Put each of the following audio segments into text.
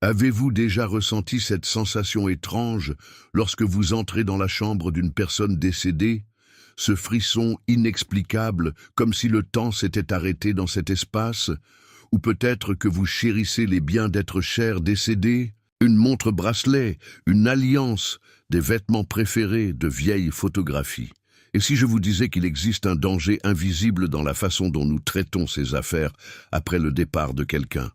Avez-vous déjà ressenti cette sensation étrange lorsque vous entrez dans la chambre d'une personne décédée? Ce frisson inexplicable, comme si le temps s'était arrêté dans cet espace? Ou peut-être que vous chérissez les biens d'êtres chers décédés? Une montre-bracelet, une alliance, des vêtements préférés, de vieilles photographies. Et si je vous disais qu'il existe un danger invisible dans la façon dont nous traitons ces affaires après le départ de quelqu'un?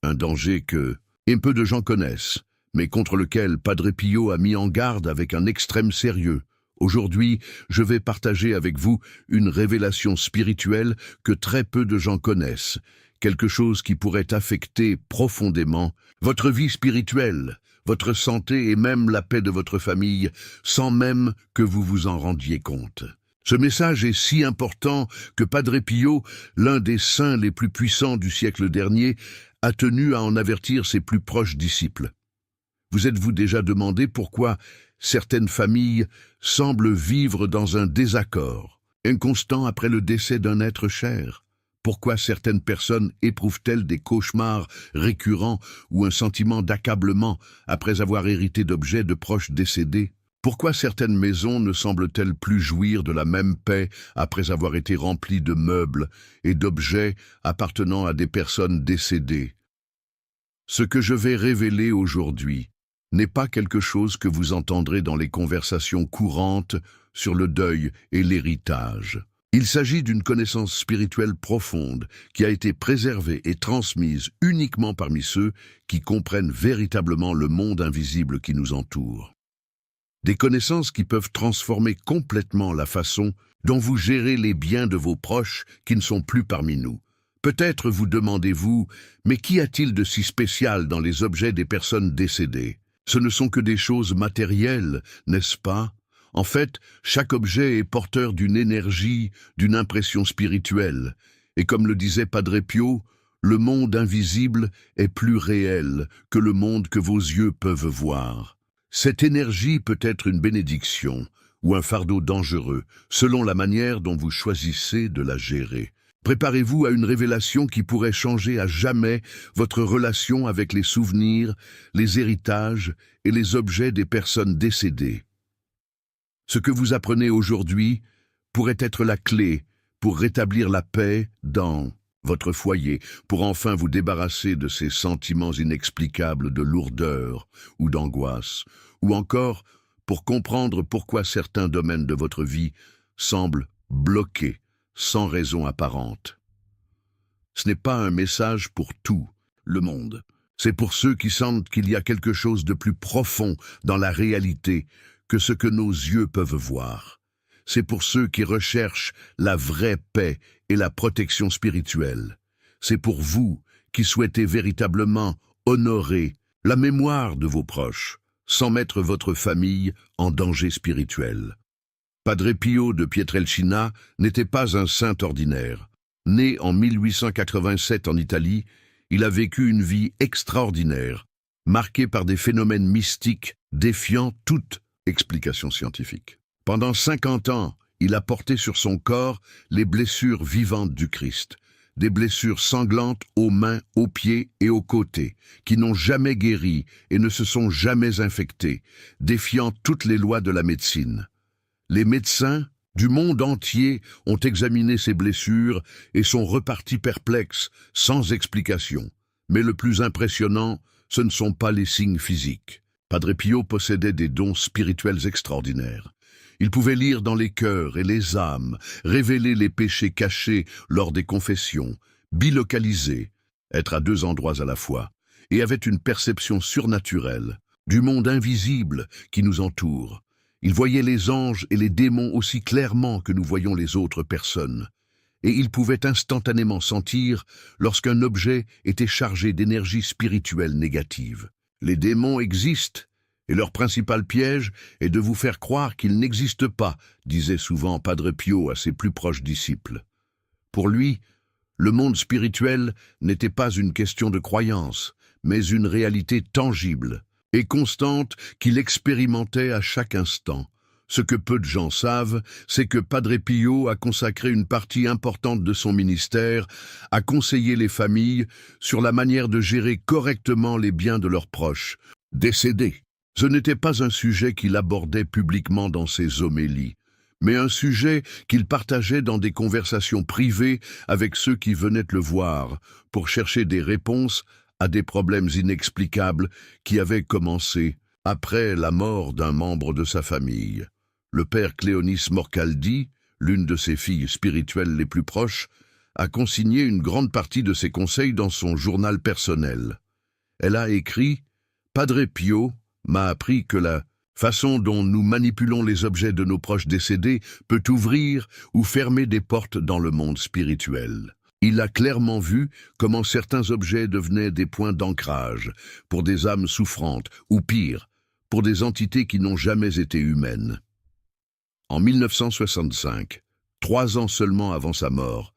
Un danger que peu de gens connaissent, mais contre lequel Padre Pio a mis en garde avec un extrême sérieux. Aujourd'hui, je vais partager avec vous une révélation spirituelle que très peu de gens connaissent, quelque chose qui pourrait affecter profondément votre vie spirituelle, votre santé et même la paix de votre famille, sans même que vous vous en rendiez compte. Ce message est si important que Padre Pio, l'un des saints les plus puissants du siècle dernier, a tenu à en avertir ses plus proches disciples. Vous êtes-vous déjà demandé pourquoi certaines familles semblent vivre dans un désaccord inconstant après le décès d'un être cher? Pourquoi certaines personnes éprouvent-elles des cauchemars récurrents ou un sentiment d'accablement après avoir hérité d'objets de proches décédés? Pourquoi certaines maisons ne semblent-elles plus jouir de la même paix après avoir été remplies de meubles et d'objets appartenant à des personnes décédées? Ce que je vais révéler aujourd'hui n'est pas quelque chose que vous entendrez dans les conversations courantes sur le deuil et l'héritage. Il s'agit d'une connaissance spirituelle profonde qui a été préservée et transmise uniquement parmi ceux qui comprennent véritablement le monde invisible qui nous entoure. Des connaissances qui peuvent transformer complètement la façon dont vous gérez les biens de vos proches qui ne sont plus parmi nous. Peut-être vous demandez-vous, mais qu'y a-t-il de si spécial dans les objets des personnes décédées? Ce ne sont que des choses matérielles, n'est-ce pas? En fait, chaque objet est porteur d'une énergie, d'une impression spirituelle. Et comme le disait Padre Pio, le monde invisible est plus réel que le monde que vos yeux peuvent voir. Cette énergie peut être une bénédiction ou un fardeau dangereux, selon la manière dont vous choisissez de la gérer. Préparez-vous à une révélation qui pourrait changer à jamais votre relation avec les souvenirs, les héritages et les objets des personnes décédées. Ce que vous apprenez aujourd'hui pourrait être la clé pour rétablir la paix dans votre foyer, pour enfin vous débarrasser de ces sentiments inexplicables de lourdeur ou d'angoisse, ou encore pour comprendre pourquoi certains domaines de votre vie semblent bloqués sans raison apparente. Ce n'est pas un message pour tout le monde. C'est pour ceux qui sentent qu'il y a quelque chose de plus profond dans la réalité que ce que nos yeux peuvent voir. C'est pour ceux qui recherchent la vraie paix et la protection spirituelle. C'est pour vous qui souhaitez véritablement honorer la mémoire de vos proches, sans mettre votre famille en danger spirituel. Padre Pio de Pietrelcina n'était pas un saint ordinaire. Né en 1887 en Italie, il a vécu une vie extraordinaire, marquée par des phénomènes mystiques défiant toute explication scientifique. Pendant 50 ans, il a porté sur son corps les blessures vivantes du Christ, des blessures sanglantes aux mains, aux pieds et aux côtés, qui n'ont jamais guéri et ne se sont jamais infectées, défiant toutes les lois de la médecine. Les médecins du monde entier ont examiné ces blessures et sont repartis perplexes, sans explication. Mais le plus impressionnant, ce ne sont pas les signes physiques. Padre Pio possédait des dons spirituels extraordinaires. Il pouvait lire dans les cœurs et les âmes, révéler les péchés cachés lors des confessions, bilocaliser, être à deux endroits à la fois, et avait une perception surnaturelle du monde invisible qui nous entoure. Il voyait les anges et les démons aussi clairement que nous voyons les autres personnes. Et il pouvait instantanément sentir lorsqu'un objet était chargé d'énergie spirituelle négative. Les démons existent, et leur principal piège est de vous faire croire qu'ils n'existent pas, disait souvent Padre Pio à ses plus proches disciples. Pour lui, le monde spirituel n'était pas une question de croyance, mais une réalité tangible et constante qu'il expérimentait à chaque instant. Ce que peu de gens savent, c'est que Padre Pio a consacré une partie importante de son ministère à conseiller les familles sur la manière de gérer correctement les biens de leurs proches, décédés. Ce n'était pas un sujet qu'il abordait publiquement dans ses homélies, mais un sujet qu'il partageait dans des conversations privées avec ceux qui venaient le voir pour chercher des réponses à des problèmes inexplicables qui avaient commencé après la mort d'un membre de sa famille. Le père Cléonis Morcaldi, l'une de ses filles spirituelles les plus proches, a consigné une grande partie de ses conseils dans son journal personnel. Elle a écrit « Padre Pio m'a appris que la façon dont nous manipulons les objets de nos proches décédés peut ouvrir ou fermer des portes dans le monde spirituel. Il a clairement vu comment certains objets devenaient des points d'ancrage pour des âmes souffrantes, ou pire, pour des entités qui n'ont jamais été humaines. » En 1965, 3 ans seulement avant sa mort,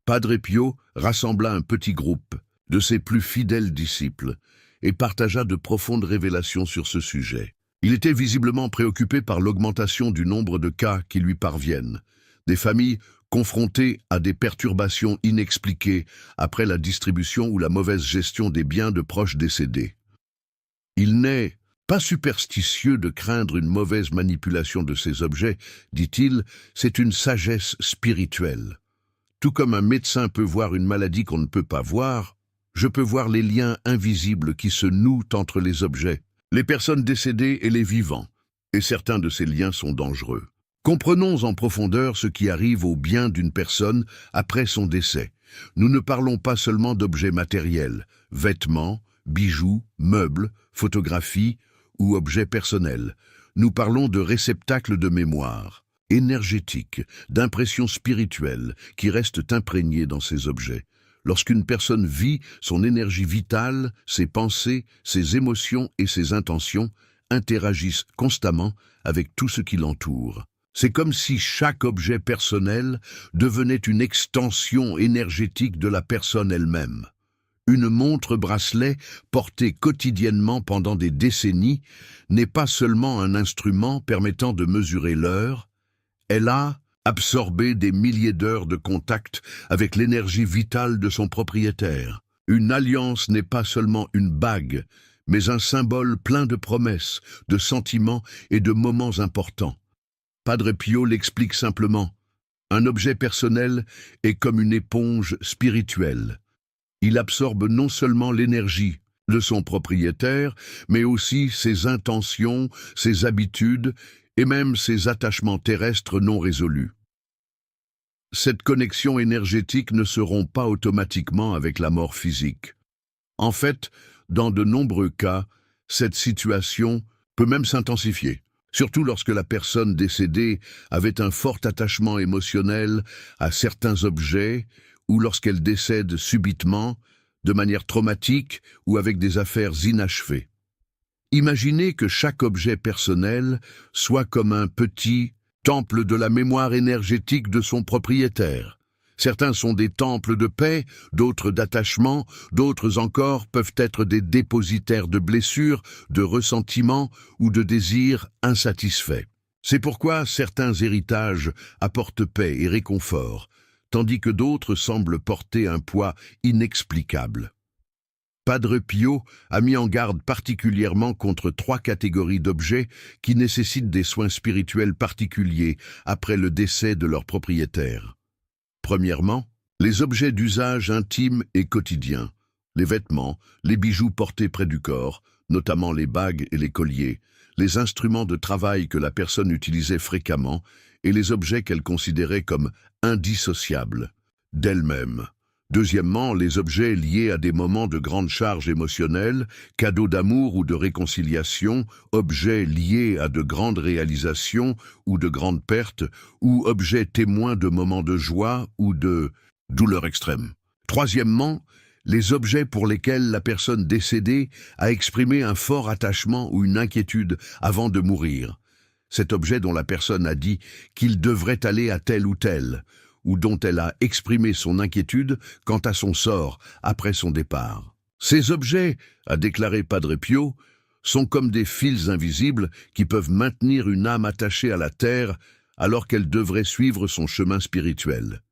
Padre Pio rassembla un petit groupe de ses plus fidèles disciples et partagea de profondes révélations sur ce sujet. Il était visiblement préoccupé par l'augmentation du nombre de cas qui lui parviennent, des familles confrontées à des perturbations inexpliquées après la distribution ou la mauvaise gestion des biens de proches décédés. Il n'est pas superstitieux de craindre une mauvaise manipulation de ces objets, dit-il, c'est une sagesse spirituelle. Tout comme un médecin peut voir une maladie qu'on ne peut pas voir, je peux voir les liens invisibles qui se nouent entre les objets, les personnes décédées et les vivants, et certains de ces liens sont dangereux. Comprenons en profondeur ce qui arrive au bien d'une personne après son décès. Nous ne parlons pas seulement d'objets matériels, vêtements, bijoux, meubles, photographies, ou objets personnels. Nous parlons de réceptacles de mémoire, énergétiques, d'impressions spirituelles qui restent imprégnées dans ces objets. Lorsqu'une personne vit, son énergie vitale, ses pensées, ses émotions et ses intentions interagissent constamment avec tout ce qui l'entoure. C'est comme si chaque objet personnel devenait une extension énergétique de la personne elle-même. Une montre-bracelet portée quotidiennement pendant des décennies n'est pas seulement un instrument permettant de mesurer l'heure, elle a absorbé des milliers d'heures de contact avec l'énergie vitale de son propriétaire. Une alliance n'est pas seulement une bague, mais un symbole plein de promesses, de sentiments et de moments importants. Padre Pio l'explique simplement. Un objet personnel est comme une éponge spirituelle. Il absorbe non seulement l'énergie de son propriétaire, mais aussi ses intentions, ses habitudes et même ses attachements terrestres non résolus. Cette connexion énergétique ne se rompt pas automatiquement avec la mort physique. En fait, dans de nombreux cas, cette situation peut même s'intensifier, surtout lorsque la personne décédée avait un fort attachement émotionnel à certains objets ou lorsqu'elle décède subitement, de manière traumatique ou avec des affaires inachevées. Imaginez que chaque objet personnel soit comme un petit temple de la mémoire énergétique de son propriétaire. Certains sont des temples de paix, d'autres d'attachement, d'autres encore peuvent être des dépositaires de blessures, de ressentiments ou de désirs insatisfaits. C'est pourquoi certains héritages apportent paix et réconfort, tandis que d'autres semblent porter un poids inexplicable. Padre Pio a mis en garde particulièrement contre 3 catégories d'objets qui nécessitent des soins spirituels particuliers après le décès de leur propriétaire. Premièrement, les objets d'usage intime et quotidien, les vêtements, les bijoux portés près du corps, notamment les bagues et les colliers, les instruments de travail que la personne utilisait fréquemment et les objets qu'elle considérait comme indissociables d'elle-même. Deuxièmement, les objets liés à des moments de grande charge émotionnelle, cadeaux d'amour ou de réconciliation, objets liés à de grandes réalisations ou de grandes pertes, ou objets témoins de moments de joie ou de douleur extrême. Troisièmement, les objets pour lesquels la personne décédée a exprimé un fort attachement ou une inquiétude avant de mourir. Cet objet dont la personne a dit qu'il devrait aller à tel ou tel, ou dont elle a exprimé son inquiétude quant à son sort après son départ. Ces objets, a déclaré Padre Pio, sont comme des fils invisibles qui peuvent maintenir une âme attachée à la terre alors qu'elle devrait suivre son chemin spirituel.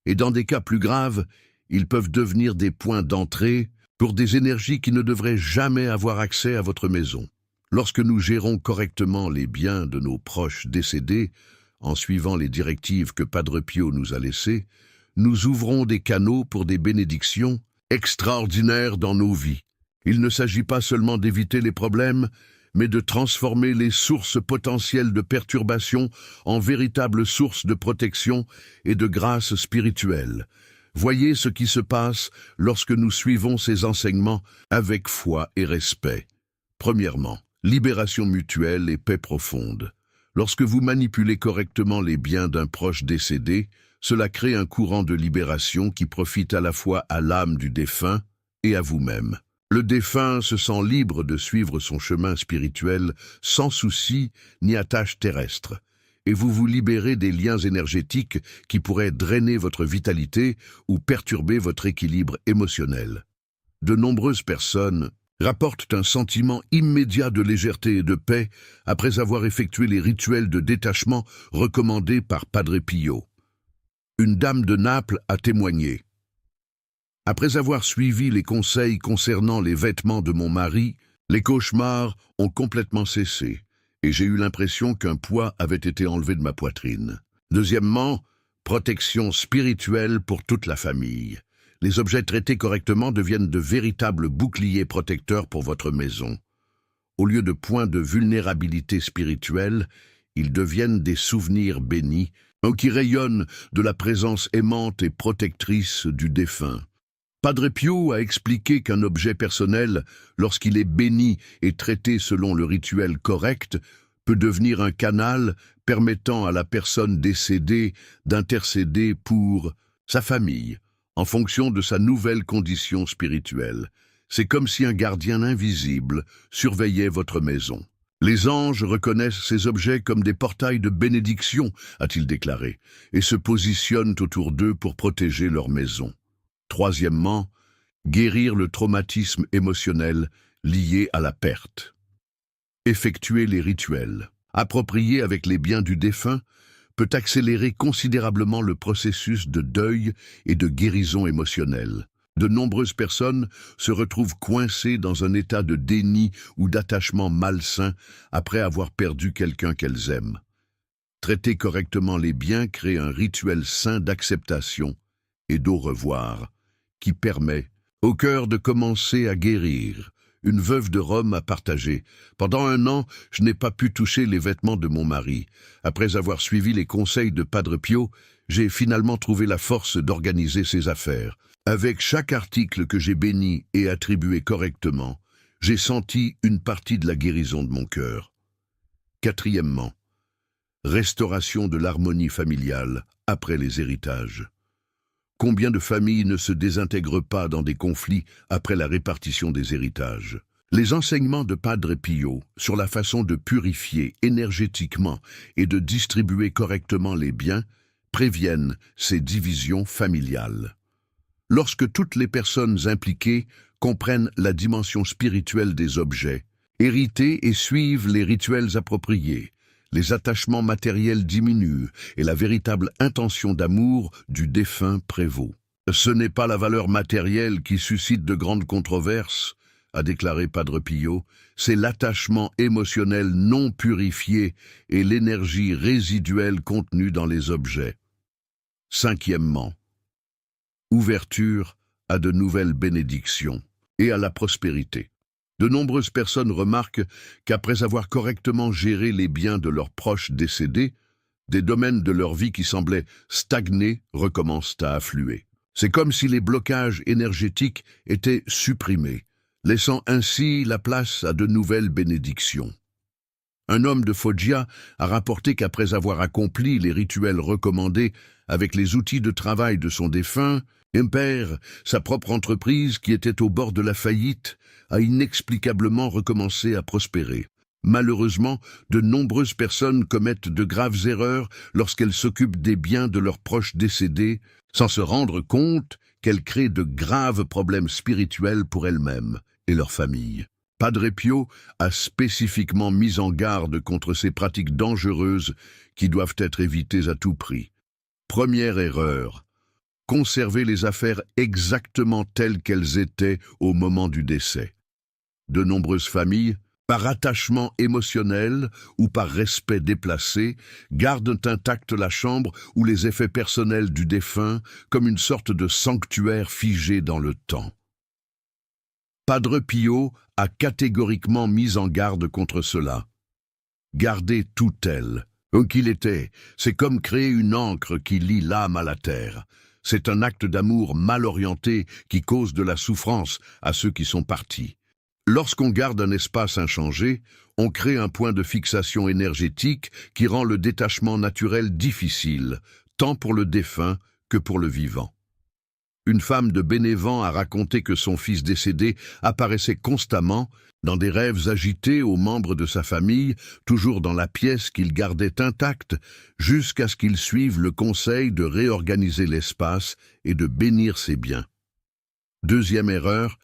Et dans des cas plus graves, ils peuvent devenir des points d'entrée pour des énergies qui ne devraient jamais avoir accès à votre maison. Lorsque nous gérons correctement les biens de nos proches décédés, en suivant les directives que Padre Pio nous a laissées, nous ouvrons des canaux pour des bénédictions extraordinaires dans nos vies. Il ne s'agit pas seulement d'éviter les problèmes, mais de transformer les sources potentielles de perturbation en véritables sources de protection et de grâce spirituelle. Voyez ce qui se passe lorsque nous suivons ces enseignements avec foi et respect. Premièrement, libération mutuelle et paix profonde. Lorsque vous manipulez correctement les biens d'un proche décédé, cela crée un courant de libération qui profite à la fois à l'âme du défunt et à vous-même. Le défunt se sent libre de suivre son chemin spirituel sans souci ni attache terrestre, et vous vous libérez des liens énergétiques qui pourraient drainer votre vitalité ou perturber votre équilibre émotionnel. De nombreuses personnes rapportent un sentiment immédiat de légèreté et de paix après avoir effectué les rituels de détachement recommandés par Padre Pio. Une dame de Naples a témoigné. Après avoir suivi les conseils concernant les vêtements de mon mari, les cauchemars ont complètement cessé et j'ai eu l'impression qu'un poids avait été enlevé de ma poitrine. Deuxièmement, protection spirituelle pour toute la famille. Les objets traités correctement deviennent de véritables boucliers protecteurs pour votre maison. Au lieu de points de vulnérabilité spirituelle, ils deviennent des souvenirs bénis qui rayonnent de la présence aimante et protectrice du défunt. Padre Pio a expliqué qu'un objet personnel, lorsqu'il est béni et traité selon le rituel correct, peut devenir un canal permettant à la personne décédée d'intercéder pour sa famille, en fonction de sa nouvelle condition spirituelle. C'est comme si un gardien invisible surveillait votre maison. Les anges reconnaissent ces objets comme des portails de bénédiction, a-t-il déclaré, et se positionnent autour d'eux pour protéger leur maison. Troisièmement, guérir le traumatisme émotionnel lié à la perte. Effectuer les rituels appropriés avec les biens du défunt peut accélérer considérablement le processus de deuil et de guérison émotionnelle. De nombreuses personnes se retrouvent coincées dans un état de déni ou d'attachement malsain après avoir perdu quelqu'un qu'elles aiment. Traiter correctement les biens crée un rituel sain d'acceptation et d'au revoir, qui permet au cœur de commencer à guérir. Une veuve de Rome a partagé. Pendant 1 an, je n'ai pas pu toucher les vêtements de mon mari. Après avoir suivi les conseils de Padre Pio, j'ai finalement trouvé la force d'organiser ses affaires. Avec chaque article que j'ai béni et attribué correctement, j'ai senti une partie de la guérison de mon cœur. Quatrièmement, restauration de l'harmonie familiale après les héritages. Combien de familles ne se désintègrent pas dans des conflits après la répartition des héritages? Les enseignements de Padre Pio sur la façon de purifier énergétiquement et de distribuer correctement les biens préviennent ces divisions familiales. Lorsque toutes les personnes impliquées comprennent la dimension spirituelle des objets, hérités et suivent les rituels appropriés, les attachements matériels diminuent et la véritable intention d'amour du défunt prévaut. Ce n'est pas la valeur matérielle qui suscite de grandes controverses, a déclaré Padre Pio, c'est l'attachement émotionnel non purifié et l'énergie résiduelle contenue dans les objets. Cinquièmement, ouverture à de nouvelles bénédictions et à la prospérité. De nombreuses personnes remarquent qu'après avoir correctement géré les biens de leurs proches décédés, des domaines de leur vie qui semblaient stagner recommencent à affluer. C'est comme si les blocages énergétiques étaient supprimés, laissant ainsi la place à de nouvelles bénédictions. Un homme de Foggia a rapporté qu'après avoir accompli les rituels recommandés avec les outils de travail de son défunt, Impère, sa propre entreprise qui était au bord de la faillite, a inexplicablement recommencé à prospérer. Malheureusement, de nombreuses personnes commettent de graves erreurs lorsqu'elles s'occupent des biens de leurs proches décédés, sans se rendre compte qu'elles créent de graves problèmes spirituels pour elles-mêmes et leur famille. Padre Pio a spécifiquement mis en garde contre ces pratiques dangereuses qui doivent être évitées à tout prix. Première erreur, conserver les affaires exactement telles qu'elles étaient au moment du décès. De nombreuses familles, par attachement émotionnel ou par respect déplacé, gardent intacte la chambre ou les effets personnels du défunt comme une sorte de sanctuaire figé dans le temps. Padre Pio a catégoriquement mis en garde contre cela. Garder tout tel qu'il était, c'est comme créer une ancre qui lie l'âme à la terre. C'est un acte d'amour mal orienté qui cause de la souffrance à ceux qui sont partis. Lorsqu'on garde un espace inchangé, on crée un point de fixation énergétique qui rend le détachement naturel difficile, tant pour le défunt que pour le vivant. Une femme de Bénévent a raconté que son fils décédé apparaissait constamment dans des rêves agités aux membres de sa famille, toujours dans la pièce qu'il gardait intacte, jusqu'à ce qu'il suive le conseil de réorganiser l'espace et de bénir ses biens. Deuxième erreur,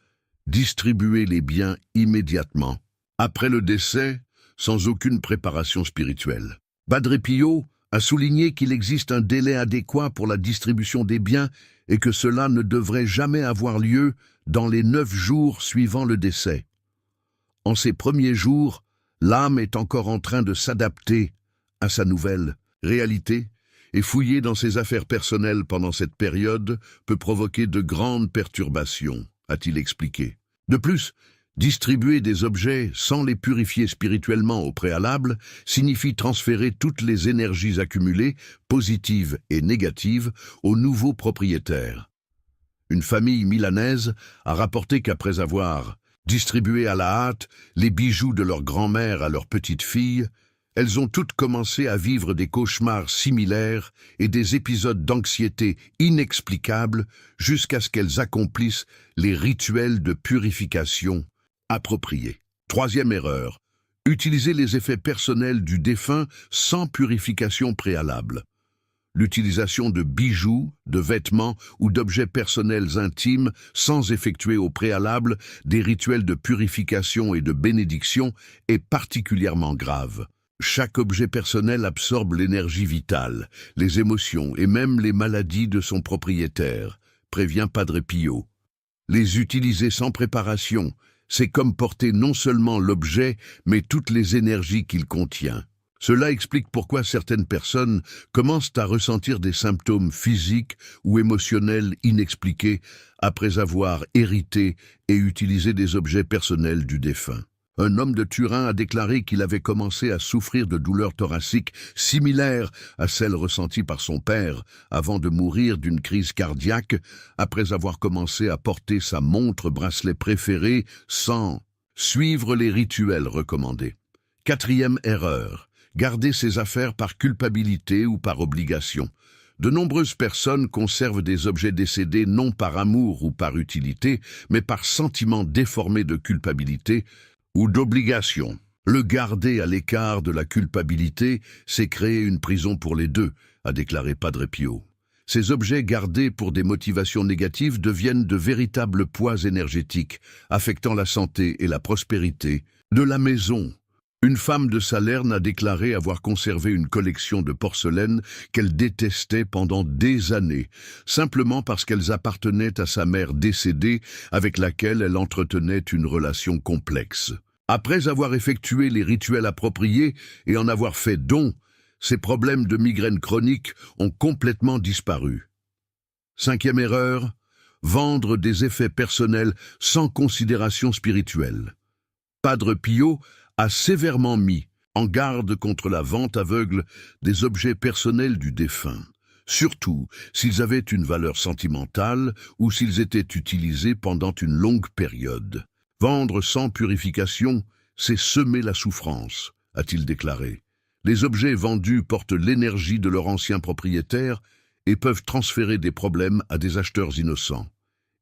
distribuer les biens immédiatement, après le décès, sans aucune préparation spirituelle. Padre Pio a souligné qu'il existe un délai adéquat pour la distribution des biens et que cela ne devrait jamais avoir lieu dans les 9 jours suivant le décès. En ces premiers jours, l'âme est encore en train de s'adapter à sa nouvelle réalité et fouiller dans ses affaires personnelles pendant cette période peut provoquer de grandes perturbations, a-t-il expliqué. De plus, distribuer des objets sans les purifier spirituellement au préalable signifie transférer toutes les énergies accumulées, positives et négatives, aux nouveaux propriétaires. Une famille milanaise a rapporté qu'après avoir distribué à la hâte les bijoux de leur grand-mère à leur petite-fille, elles ont toutes commencé à vivre des cauchemars similaires et des épisodes d'anxiété inexplicables jusqu'à ce qu'elles accomplissent les rituels de purification appropriés. Troisième erreur, utiliser les effets personnels du défunt sans purification préalable. L'utilisation de bijoux, de vêtements ou d'objets personnels intimes sans effectuer au préalable des rituels de purification et de bénédiction est particulièrement grave. Chaque objet personnel absorbe l'énergie vitale, les émotions et même les maladies de son propriétaire, prévient Padre Pio. Les utiliser sans préparation, c'est comme porter non seulement l'objet, mais toutes les énergies qu'il contient. Cela explique pourquoi certaines personnes commencent à ressentir des symptômes physiques ou émotionnels inexpliqués après avoir hérité et utilisé des objets personnels du défunt. Un homme de Turin a déclaré qu'il avait commencé à souffrir de douleurs thoraciques similaires à celles ressenties par son père avant de mourir d'une crise cardiaque après avoir commencé à porter sa montre-bracelet préférée sans suivre les rituels recommandés. Quatrième erreur, garder ses affaires par culpabilité ou par obligation. De nombreuses personnes conservent des objets décédés non par amour ou par utilité, mais par sentiment déformé de culpabilité ou d'obligation. Le garder à l'écart de la culpabilité, c'est créer une prison pour les deux, a déclaré Padre Pio. Ces objets gardés pour des motivations négatives deviennent de véritables poids énergétiques, affectant la santé et la prospérité de la maison. Une femme de Salerne a déclaré avoir conservé une collection de porcelaine qu'elle détestait pendant des années, simplement parce qu'elles appartenaient à sa mère décédée avec laquelle elle entretenait une relation complexe. Après avoir effectué les rituels appropriés et en avoir fait don, ses problèmes de migraine chronique ont complètement disparu. Cinquième erreur, vendre des effets personnels sans considération spirituelle. Padre Pio a sévèrement mis en garde contre la vente aveugle des objets personnels du défunt, surtout s'ils avaient une valeur sentimentale ou s'ils étaient utilisés pendant une longue période. Vendre sans purification, c'est semer la souffrance, a-t-il déclaré. Les objets vendus portent l'énergie de leur ancien propriétaire et peuvent transférer des problèmes à des acheteurs innocents.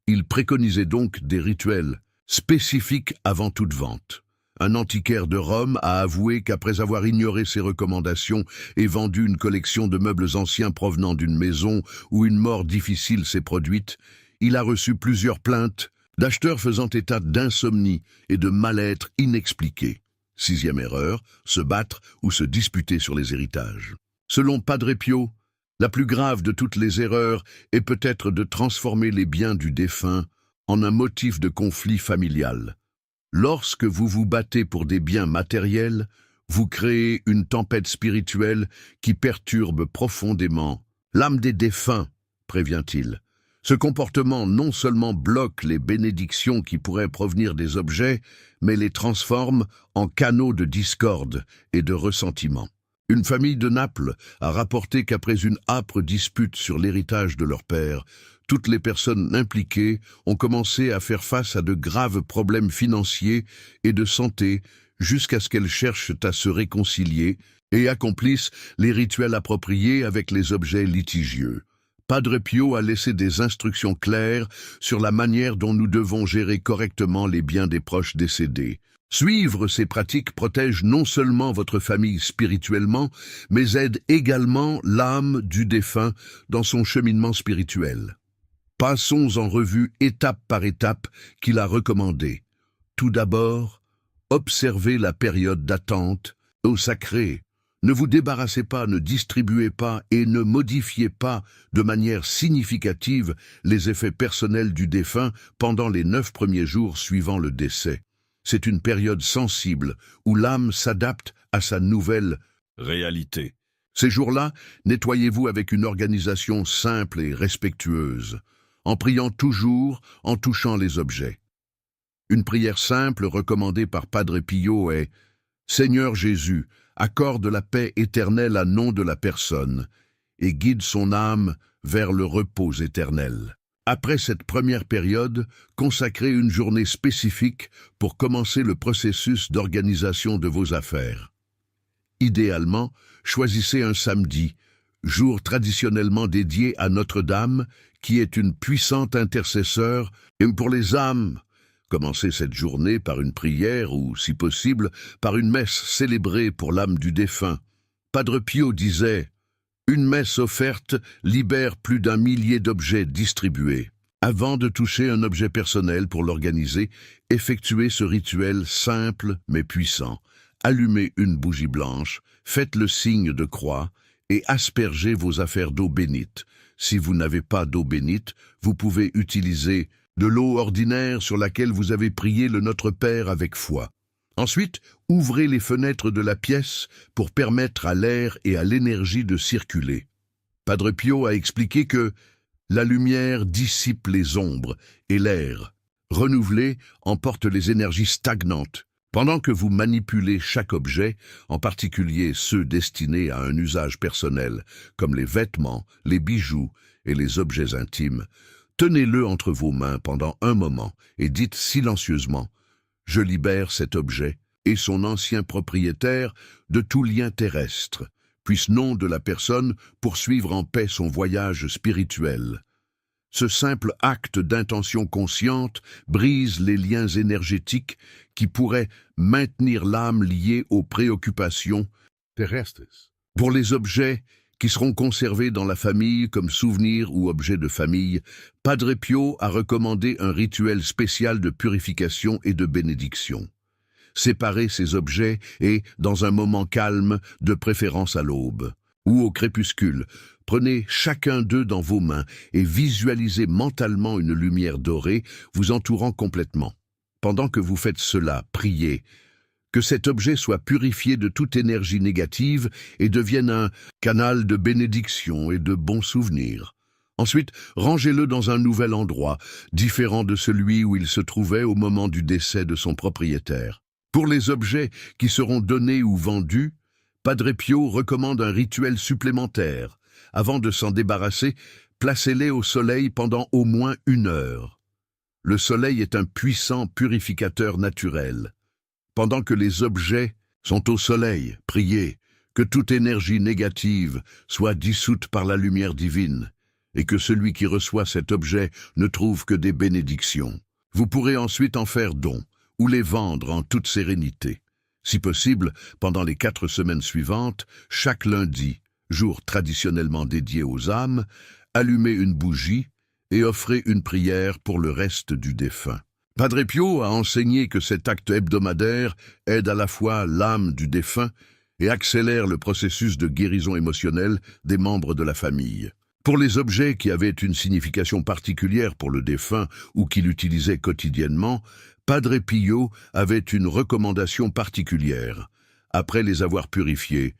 Il préconisait donc des rituels spécifiques avant toute vente. Un antiquaire de Rome a avoué qu'après avoir ignoré ses recommandations et vendu une collection de meubles anciens provenant d'une maison où une mort difficile s'est produite, il a reçu plusieurs plaintes d'acheteurs faisant état d'insomnie et de mal-être inexpliqué. 6e erreur, se battre ou se disputer sur les héritages. Selon Padre Pio, la plus grave de toutes les erreurs est peut-être de transformer les biens du défunt en un motif de conflit familial. Lorsque vous vous battez pour des biens matériels, vous créez une tempête spirituelle qui perturbe profondément l'âme des défunts, prévient-il. Ce comportement non seulement bloque les bénédictions qui pourraient provenir des objets, mais les transforme en canaux de discorde et de ressentiment. Une famille de Naples a rapporté qu'après une âpre dispute sur l'héritage de leur père, toutes les personnes impliquées ont commencé à faire face à de graves problèmes financiers et de santé jusqu'à ce qu'elles cherchent à se réconcilier et accomplissent les rituels appropriés avec les objets litigieux. Padre Pio a laissé des instructions claires sur la manière dont nous devons gérer correctement les biens des proches décédés. Suivre ces pratiques protège non seulement votre famille spirituellement, mais aide également l'âme du défunt dans son cheminement spirituel. Passons en revue étape par étape qu'il a recommandé. Tout d'abord, observez la période d'attente au sacré. Ne vous débarrassez pas, ne distribuez pas et ne modifiez pas de manière significative les effets personnels du défunt pendant les 9 premiers jours suivant le décès. C'est une période sensible où l'âme s'adapte à sa nouvelle réalité. Ces jours-là, nettoyez-vous avec une organisation simple et respectueuse, en priant toujours, en touchant les objets. Une prière simple recommandée par Padre Pio est « Seigneur Jésus, accorde la paix éternelle à nom de la personne et guide son âme vers le repos éternel. » Après cette première période, consacrez une journée spécifique pour commencer le processus d'organisation de vos affaires. Idéalement, choisissez un samedi, jour traditionnellement dédié à Notre-Dame, qui est une puissante intercesseur, et pour les âmes, commencez cette journée par une prière ou, si possible, par une messe célébrée pour l'âme du défunt. Padre Pio disait « Une messe offerte libère plus d'1 millier d'objets distribués. » Avant de toucher un objet personnel pour l'organiser, effectuez ce rituel simple mais puissant. Allumez une bougie blanche, faites le signe de croix et aspergez vos affaires d'eau bénite. Si vous n'avez pas d'eau bénite, vous pouvez utiliser de l'eau ordinaire sur laquelle vous avez prié le Notre Père avec foi. Ensuite, ouvrez les fenêtres de la pièce pour permettre à l'air et à l'énergie de circuler. Padre Pio a expliqué que la lumière dissipe les ombres et l'air, renouvelé, emporte les énergies stagnantes. Pendant que vous manipulez chaque objet, en particulier ceux destinés à un usage personnel, comme les vêtements, les bijoux et les objets intimes, tenez-le entre vos mains pendant un moment et dites silencieusement « Je libère cet objet et son ancien propriétaire de tout lien terrestre. Puisse nom de la personne poursuivre en paix son voyage spirituel. » Ce simple acte d'intention consciente brise les liens énergétiques qui pourraient maintenir l'âme liée aux préoccupations terrestres. Pour les objets qui seront conservés dans la famille comme souvenirs ou objets de famille, Padre Pio a recommandé un rituel spécial de purification et de bénédiction. Séparez ces objets et, dans un moment calme, de préférence à l'aube ou au crépuscule, prenez chacun d'eux dans vos mains et visualisez mentalement une lumière dorée vous entourant complètement. Pendant que vous faites cela, priez que cet objet soit purifié de toute énergie négative et devienne un canal de bénédiction et de bons souvenirs. Ensuite, rangez-le dans un nouvel endroit, différent de celui où il se trouvait au moment du décès de son propriétaire. Pour les objets qui seront donnés ou vendus, Padre Pio recommande un rituel supplémentaire. Avant de s'en débarrasser, placez-les au soleil pendant au moins 1 heure. Le soleil est un puissant purificateur naturel. Pendant que les objets sont au soleil, priez que toute énergie négative soit dissoute par la lumière divine et que celui qui reçoit cet objet ne trouve que des bénédictions. Vous pourrez ensuite en faire don ou les vendre en toute sérénité. Si possible, pendant les 4 semaines suivantes, chaque lundi, jour traditionnellement dédié aux âmes, allumez une bougie et offrez une prière pour le reste du défunt. Padre Pio a enseigné que cet acte hebdomadaire aide à la fois l'âme du défunt et accélère le processus de guérison émotionnelle des membres de la famille. Pour les objets qui avaient une signification particulière pour le défunt ou qu'il utilisait quotidiennement, Padre Pio avait une recommandation particulière. Après les avoir purifiés,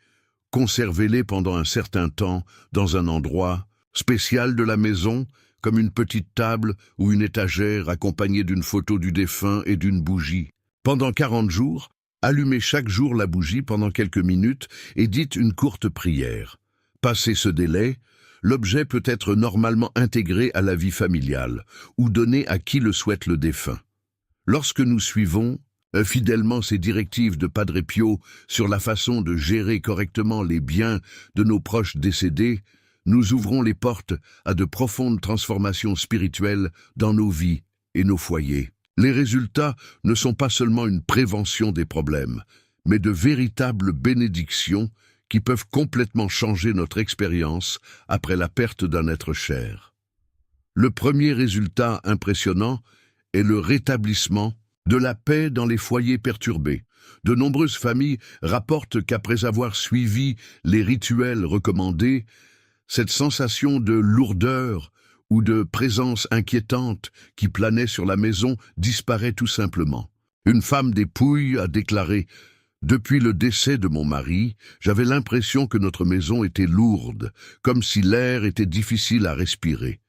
conservez-les pendant un certain temps dans un endroit spécial de la maison, comme une petite table ou une étagère accompagnée d'une photo du défunt et d'une bougie. Pendant 40 jours, allumez chaque jour la bougie pendant quelques minutes et dites une courte prière. Passé ce délai, l'objet peut être normalement intégré à la vie familiale ou donné à qui le souhaite le défunt. Lorsque nous suivons fidèlement ces directives de Padre Pio sur la façon de gérer correctement les biens de nos proches décédés, nous ouvrons les portes à de profondes transformations spirituelles dans nos vies et nos foyers. Les résultats ne sont pas seulement une prévention des problèmes, mais de véritables bénédictions qui peuvent complètement changer notre expérience après la perte d'un être cher. Le premier résultat impressionnant est le rétablissement de la paix dans les foyers perturbés. De nombreuses familles rapportent qu'après avoir suivi les rituels recommandés, cette sensation de lourdeur ou de présence inquiétante qui planait sur la maison disparaît tout simplement. Une femme des Pouilles a déclaré « Depuis le décès de mon mari, j'avais l'impression que notre maison était lourde, comme si l'air était difficile à respirer.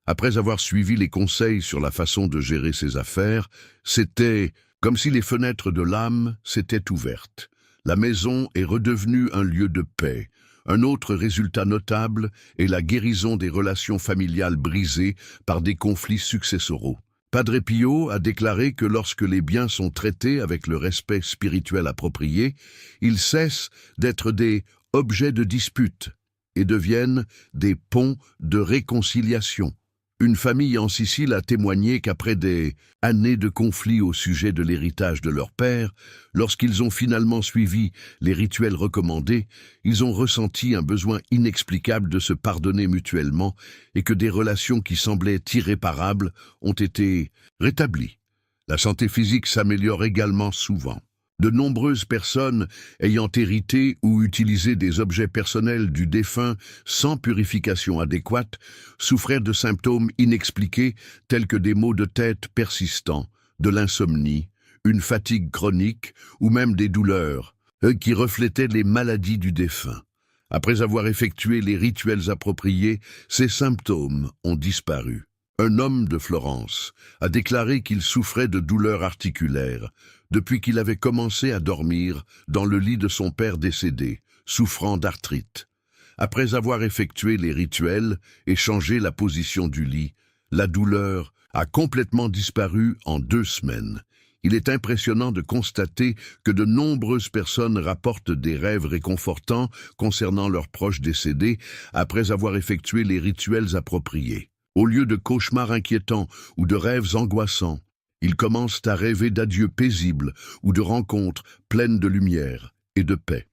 Après avoir suivi les conseils sur la façon de gérer ses affaires, c'était comme si les fenêtres de l'âme s'étaient ouvertes. La maison est redevenue un lieu de paix. Un autre résultat notable est la guérison des relations familiales brisées par des conflits successoraux. Padre Pio a déclaré que lorsque les biens sont traités avec le respect spirituel approprié, ils cessent d'être des objets de dispute et deviennent des ponts de réconciliation. Une famille en Sicile a témoigné qu'après des années de conflits au sujet de l'héritage de leur père, lorsqu'ils ont finalement suivi les rituels recommandés, ils ont ressenti un besoin inexplicable de se pardonner mutuellement et que des relations qui semblaient irréparables ont été rétablies. La santé physique s'améliore également souvent. De nombreuses personnes ayant hérité ou utilisé des objets personnels du défunt sans purification adéquate souffraient de symptômes inexpliqués tels que des maux de tête persistants, de l'insomnie, une fatigue chronique ou même des douleurs qui reflétaient les maladies du défunt. Après avoir effectué les rituels appropriés, ces symptômes ont disparu. Un homme de Florence a déclaré qu'il souffrait de douleurs articulaires depuis qu'il avait commencé à dormir dans le lit de son père décédé, souffrant d'arthrite. Après avoir effectué les rituels et changé la position du lit, la douleur a complètement disparu en 2 semaines. Il est impressionnant de constater que de nombreuses personnes rapportent des rêves réconfortants concernant leurs proches décédés après avoir effectué les rituels appropriés. Au lieu de cauchemars inquiétants ou de rêves angoissants, ils commencent à rêver d'adieux paisibles ou de rencontres pleines de lumière et de paix.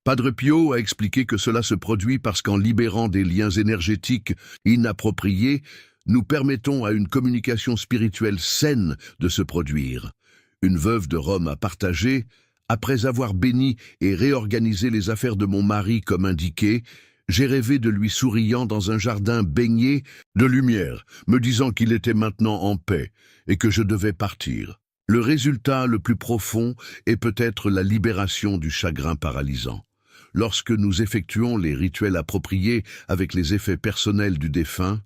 Padre Pio a expliqué que cela se produit parce qu'en libérant des liens énergétiques inappropriés, nous permettons à une communication spirituelle saine de se produire. Une veuve de Rome a partagé « Après avoir béni et réorganisé les affaires de mon mari comme indiqué, j'ai rêvé de lui souriant dans un jardin baigné de lumière, me disant qu'il était maintenant en paix et que je devais partir. Le résultat le plus profond est peut-être la libération du chagrin paralysant. Lorsque nous effectuons les rituels appropriés avec les effets personnels du défunt,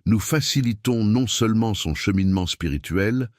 nous facilitons non seulement son cheminement spirituel,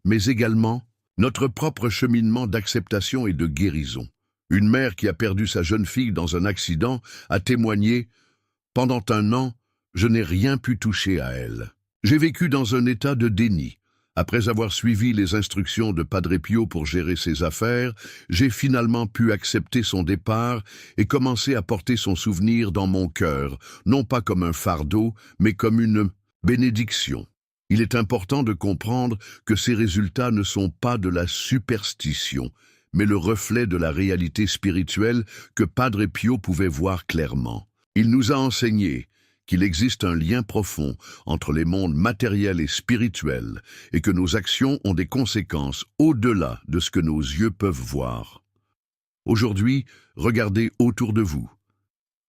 mais également notre propre cheminement d'acceptation et de guérison. Une mère qui a perdu sa jeune fille dans un accident a témoigné « Pendant 1 an, je n'ai rien pu toucher à elle. J'ai vécu dans un état de déni. Après avoir suivi les instructions de Padre Pio pour gérer ses affaires, j'ai finalement pu accepter son départ et commencer à porter son souvenir dans mon cœur, non pas comme un fardeau, mais comme une bénédiction. » Il est important de comprendre que ces résultats ne sont pas de la superstition, mais le reflet de la réalité spirituelle que Padre Pio pouvait voir clairement. Il nous a enseigné qu'il existe un lien profond entre les mondes matériels et spirituels et que nos actions ont des conséquences au-delà de ce que nos yeux peuvent voir. Aujourd'hui, regardez autour de vous.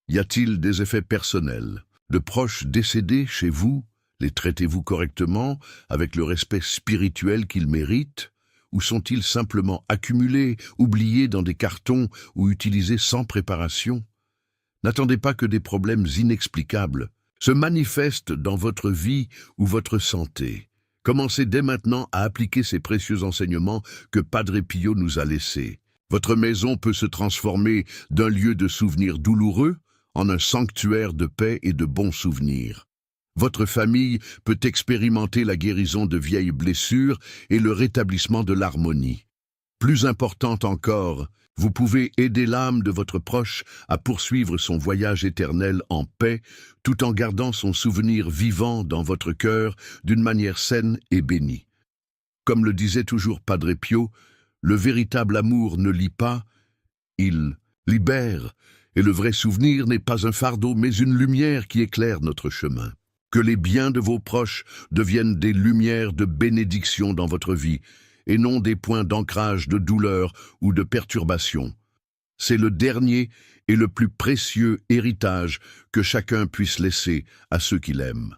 Y a-t-il des effets personnels, de proches décédés chez vous? Les traitez-vous correctement, avec le respect spirituel qu'ils méritent? Ou sont-ils simplement accumulés, oubliés dans des cartons ou utilisés sans préparation? N'attendez pas que des problèmes inexplicables se manifestent dans votre vie ou votre santé. Commencez dès maintenant à appliquer ces précieux enseignements que Padre Pio nous a laissés. Votre maison peut se transformer d'un lieu de souvenirs douloureux en un sanctuaire de paix et de bons souvenirs. Votre famille peut expérimenter la guérison de vieilles blessures et le rétablissement de l'harmonie. Plus important encore, vous pouvez aider l'âme de votre proche à poursuivre son voyage éternel en paix, tout en gardant son souvenir vivant dans votre cœur d'une manière saine et bénie. Comme le disait toujours Padre Pio, le véritable amour ne lie pas, il libère, et le vrai souvenir n'est pas un fardeau mais une lumière qui éclaire notre chemin. Que les biens de vos proches deviennent des lumières de bénédiction dans votre vie, et non des points d'ancrage de douleur ou de perturbation. C'est le dernier et le plus précieux héritage que chacun puisse laisser à ceux qu'il aime.